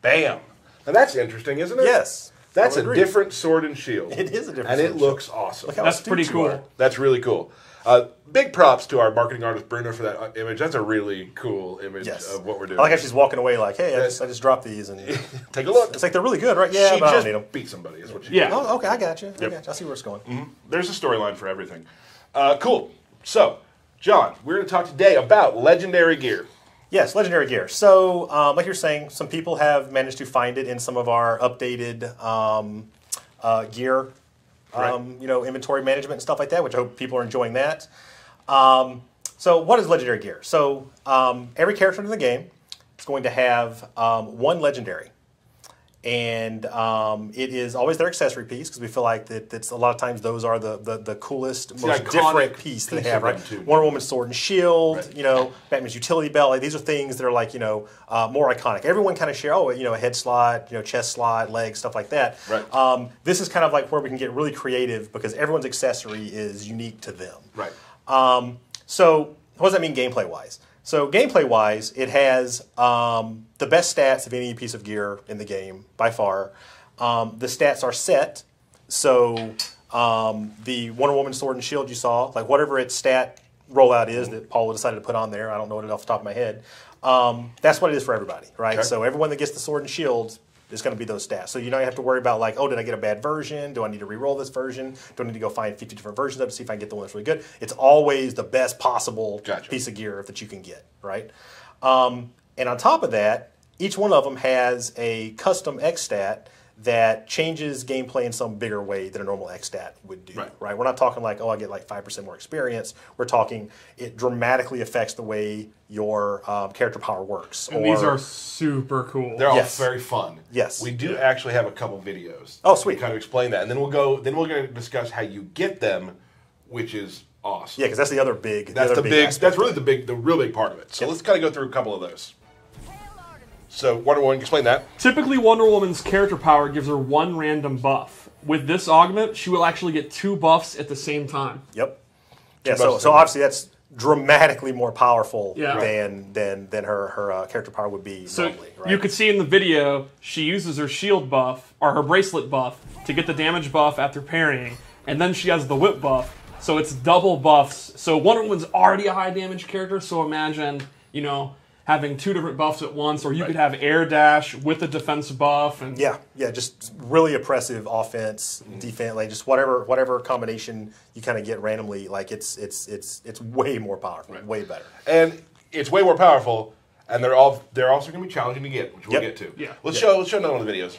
Bam. Now that's interesting, isn't it? Yes. That's a different sword and shield. It is a different and sword it and looks awesome. Look how That's pretty astute you cool. are. That's really cool. Big props to our marketing artist Bruno for that image. That's a really cool image of what we're doing. I like how she's walking away like, hey, I just dropped these. And take a look. It's like they're really good, right? Yeah, she but I just don't need them. beat somebody is what she Yeah. did. Oh, okay, I got you. Yep. I see where it's going. There's a storyline for everything. Cool. So, John, we're going to talk today about legendary gear. Yes, legendary gear. So, like you're saying, some people have managed to find it in some of our updated gear, inventory management and stuff like that, which I hope people are enjoying that. So, what is legendary gear? So, every character in the game is going to have one legendary. And it is always their accessory piece because we feel like that's a lot of times those are the coolest, most different piece that they have, right? Wonder Woman's sword and shield, right. Batman's utility belt. Like, these are things that are like more iconic. Everyone kind of share, a head slot, chest slot, legs, stuff like that. Right. This is kind of like where we can get really creative because everyone's accessory is unique to them. Right. So what does that mean gameplay wise? So gameplay-wise, it has the best stats of any piece of gear in the game, by far. The stats are set, so the Wonder Woman sword and shield you saw, like whatever its stat rollout is that Paula decided to put on there, I don't know it off the top of my head, that's what it is for everybody, right? Okay. So everyone that gets the sword and shield is going to be those stats. So you don't have to worry about like, oh, did I get a bad version? Do I need to re-roll this version? Do I need to go find 50 different versions of it to see if I can get the one that's really good? It's always the best possible piece of gear that you can get, right? And on top of that, each one of them has a custom X stat that changes gameplay in some bigger way than a normal X stat would do, right? We're not talking like, oh, I get like 5% more experience. We're talking it dramatically affects the way your character power works. And these are super cool. They're all very fun. Yes. We do actually have a couple videos. Oh, sweet. To kind of explain that. And then we're going to discuss how you get them, which is awesome. Yeah, because that's the other big That's really the real big part of it. So let's kind of go through a couple of those. So, Wonder Woman, explain that. Typically, Wonder Woman's character power gives her one random buff. With this augment, she will actually get 2 buffs at the same time. Yep. Yeah, so obviously that's dramatically more powerful than her character power would be normally, right? You could see in the video, she uses her shield buff, or her bracelet buff, to get the damage buff after parrying, and then she has the whip buff, so it's double buffs. So Wonder Woman's already a high damage character, so imagine, having 2 different buffs at once, or you could have air dash with a defense buff. And just really oppressive offense, defense, like just whatever combination you kind of get randomly, like it's way more powerful, way better. And it's way more powerful, and they're also going to be challenging to get, which we'll get to. Yeah. Let's show another one of the videos.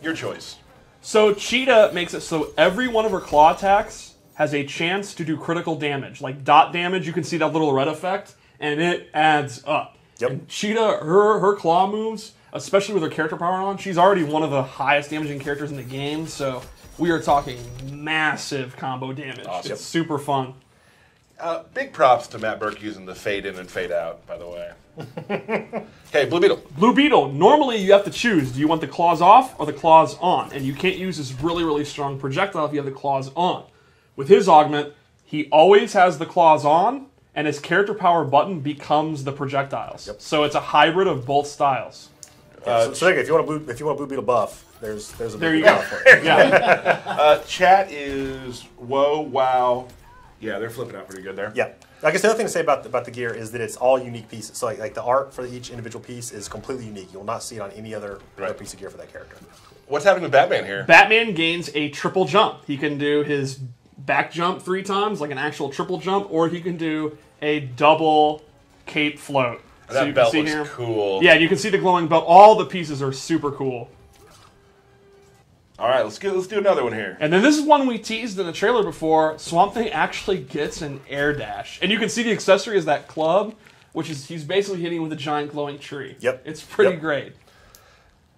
Your choice. So Cheetah makes it so every one of her claw attacks has a chance to do critical damage, like dot damage. You can see that little red effect, and it adds up. Yep. And Cheetah, her claw moves, especially with her character power on, she's already one of the highest damaging characters in the game, so we are talking massive combo damage. Awesome. It's super fun. Big props to Matt Burke using the fade in and fade out, by the way. Okay, Blue Beetle. Blue Beetle, normally you have to choose. Do you want the claws off or the claws on? And you can't use this really, really strong projectile if you have the claws on. With his augment, he always has the claws on, and his character power button becomes the projectiles. Yep. So it's a hybrid of both styles. So if you want a Blue Beetle buff, there's a there you go. for it. Yeah. Chat is whoa, wow. Yeah, they're flipping out pretty good there. Yeah. I guess the other thing to say about the gear is that it's all unique pieces. So like the art for each individual piece is completely unique. You will not see it on any other piece of gear for that character. What's happening with Batman here? Batman gains a triple jump. He can do his back jump 3 times, like an actual triple jump, or he can do a double cape float. And that belt looks cool. Yeah, you can see the glowing belt. All the pieces are super cool. All right, let's do another one here. And then this is one we teased in the trailer before. Swamp Thing actually gets an air dash. And you can see the accessory is that club, which is he's basically hitting with a giant glowing tree. Yep. It's pretty great.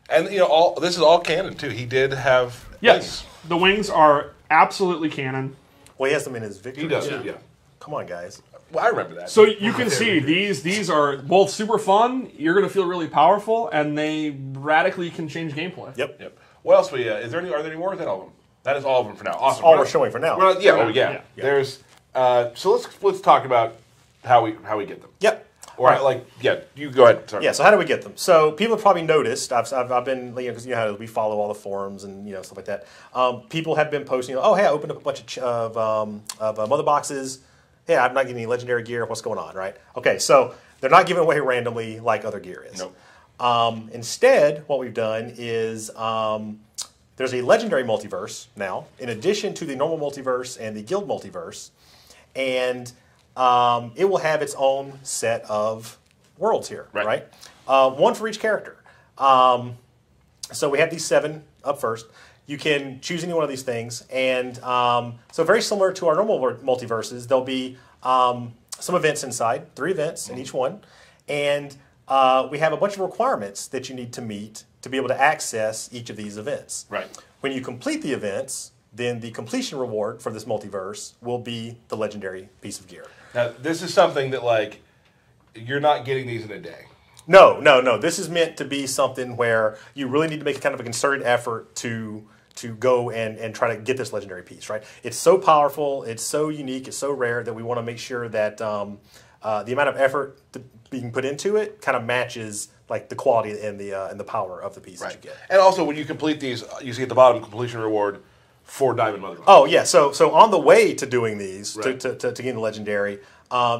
And this is all canon too. He did have wings. The wings are absolutely canon. Well, he has them in his victory. He does, yeah. Come on, guys. Well, I remember that. So you can see these are both super fun. You're going to feel really powerful, and they radically can change gameplay. Yep. What else? Are there any more? Is that all of them? That is all of them for now. Awesome. All we're showing for now. Yeah. There's. So let's talk about how we get them. Yep. Or you go ahead. Sorry. Yeah. So how do we get them? So people have probably noticed. I've been because how we follow all the forums and stuff like that. People have been posting. Oh, hey, I opened up a bunch of mother boxes. Hey, I'm not getting any legendary gear. What's going on? Right. Okay. So they're not giving away randomly like other gear is. Nope. Instead, what we've done is there's a legendary multiverse now, in addition to the normal multiverse and the guild multiverse, and it will have its own set of worlds here, right? One for each character. So we have these 7 up first. You can choose any one of these things, and so very similar to our normal multiverses, there'll be some events inside, 3 events in each one, and we have a bunch of requirements that you need to meet to be able to access each of these events. Right. When you complete the events, then the completion reward for this multiverse will be the legendary piece of gear. Now, this is something that, you're not getting these in a day. No. This is meant to be something where you really need to make a kind of a concerted effort to go and try to get this legendary piece, right? It's so powerful, it's so unique, it's so rare that we want to make sure that the amount of effort being put into it kind of matches the quality and the power of the piece that you get. And also, when you complete these, you see at the bottom completion reward for Diamond Mother. Oh yeah, so on the way to doing these to getting the legendary,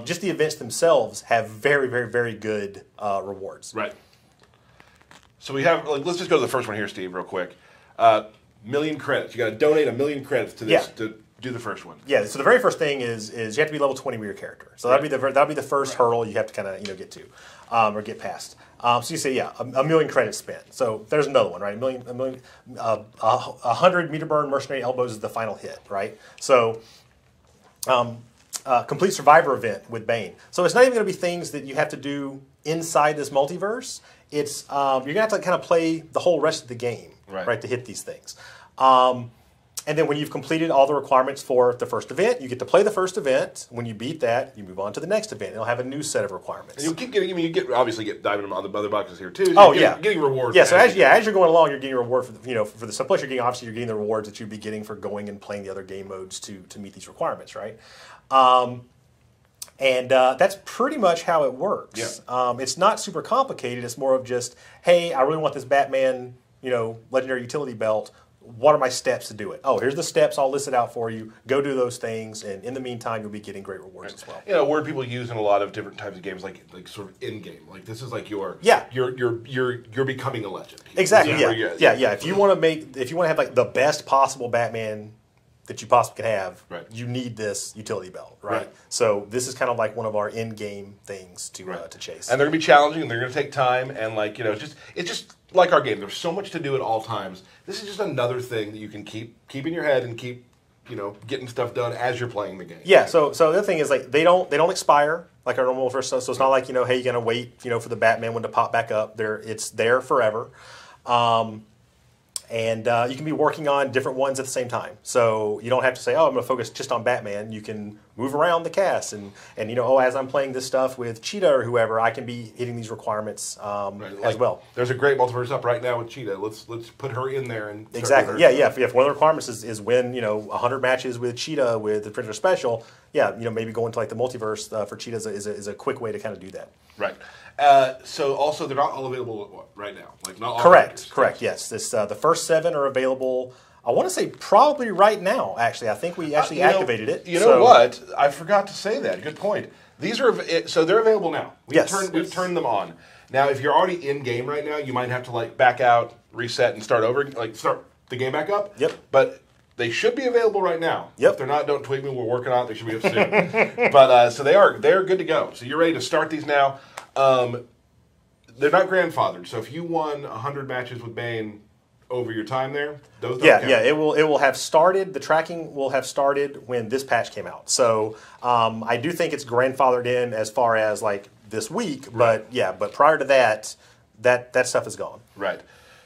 just the events themselves have very, very, very good rewards. Right. So we have let's just go to the first one here, Steve, real quick. Million credits. You got to donate 1,000,000 credits to this to do the first one. Yeah. So the very first thing is you have to be level 20 with your character. So that'll be the first hurdle you have to kind of get to or get past. So you say 1,000,000 credits spent. So there's another one, right? 100 meter burn mercenary elbows is the final hit, right? So complete survivor event with Bane. So it's not even going to be things that you have to do inside this multiverse. It's you're going to have to kind of play the whole rest of the game, right to hit these things. And then when you've completed all the requirements for the first event, you get to play the first event. When you beat that, you move on to the next event. It'll have a new set of requirements. And you'll keep getting. You obviously get diamond on the other boxes here too. So getting rewards. Yeah. So as you're going along, you're getting a reward for for the plus you're getting the rewards that you'd be getting for going and playing the other game modes to meet these requirements, right? And that's pretty much how it works. Yeah. It's not super complicated. It's more of just, hey, I really want this Batman, legendary utility belt. What are my steps to do it? Oh, here's the steps. I'll list it out for you. Go do those things, and in the meantime, you'll be getting great rewards as well. A word people use in a lot of different types of games, like sort of in game. Like this is like you're becoming a legend. Exactly. Yeah. If you want to have the best possible Batman that you possibly can have, you need this utility belt, right? So this is kind of like one of our in-game things to chase. And they're going to be challenging, and they're going to take time, and it's just like our game. There's so much to do at all times. This is just another thing that you can keep in your head and keep getting stuff done as you're playing the game. Yeah. So the other thing is they don't expire like our normal first. So it's not like hey, you're going to wait for the Batman one to pop back up. It's there forever. And you can be working on different ones at the same time. So you don't have to say, oh, I'm going to focus just on Batman. You can move around the cast. And as I'm playing this stuff with Cheetah or whoever, I can be hitting these requirements as well. There's a great multiverse up right now with Cheetah. Let's put her in there. And exactly. Yeah. If one of the requirements is win 100 matches with Cheetah with the Printer Special, maybe going to the multiverse for Cheetah is a quick way to kind of do that. Right. So also they're not all available right now. Not all correct. Yes. The first 7 are available. I want to say probably right now. Actually, I think we actually activated it. You know what? I forgot to say that. Good point. These are they're available now. We've turned them on. Now, if you're already in game right now, you might have to back out, reset, and start over. Start the game back up. Yep. But they should be available right now. Yep. If they're not, don't tweet me. We're working on it. They should be up soon. But so they're good to go. So you're ready to start these now. They're not grandfathered. So if you won 100 matches with Bane over your time there, those don't count. It will have started. The tracking will have started when this patch came out. So I do think it's grandfathered in as far as this week. But but prior to that stuff is gone. Right.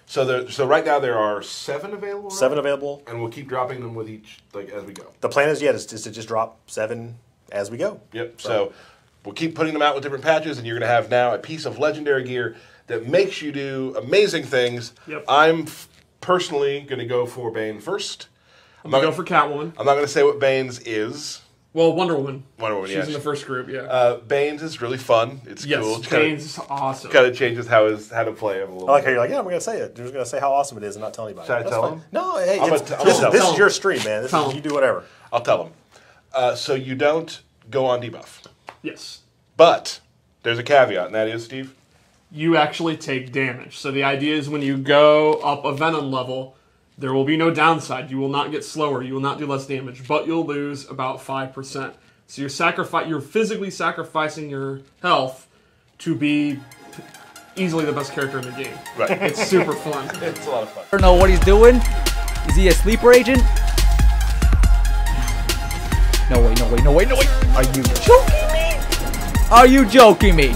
So right now there are 7 available. 7 available, and we'll keep dropping them with each as we go. The plan is is to just drop 7 as we go. Yep. So we'll keep putting them out with different patches, and you're going to have now a piece of legendary gear that makes you do amazing things. Yep. I'm personally going to go for Bane first. I'm going to go for Catwoman. I'm not going to say what Bane's is, Well, Wonder Woman. Wonder Woman, She's in the first group, yeah. Bane's is really fun. It's cool. Bane's is awesome. Kind of changes how to play him a little I like how bit. you're like, yeah, I'm going to say it. You're just going to say how awesome it is and not tell anybody. Should I That's tell fine. him? No, hey, I'm this is your stream, man. You do whatever. I'll tell him. So you don't go on debuff. Yes. But there's a caveat, and that is, Steve? You actually take damage. So the idea is when you go up a Venom level, there will be no downside. You will not get slower. You will not do less damage, but you'll lose about 5%. So you're physically sacrificing your health to be easily the best character in the game. Right. It's super fun. It's a lot of fun. I don't know what he's doing. Is he a sleeper agent? No way, no way, no way, no way. Are you joking me? Are you joking me?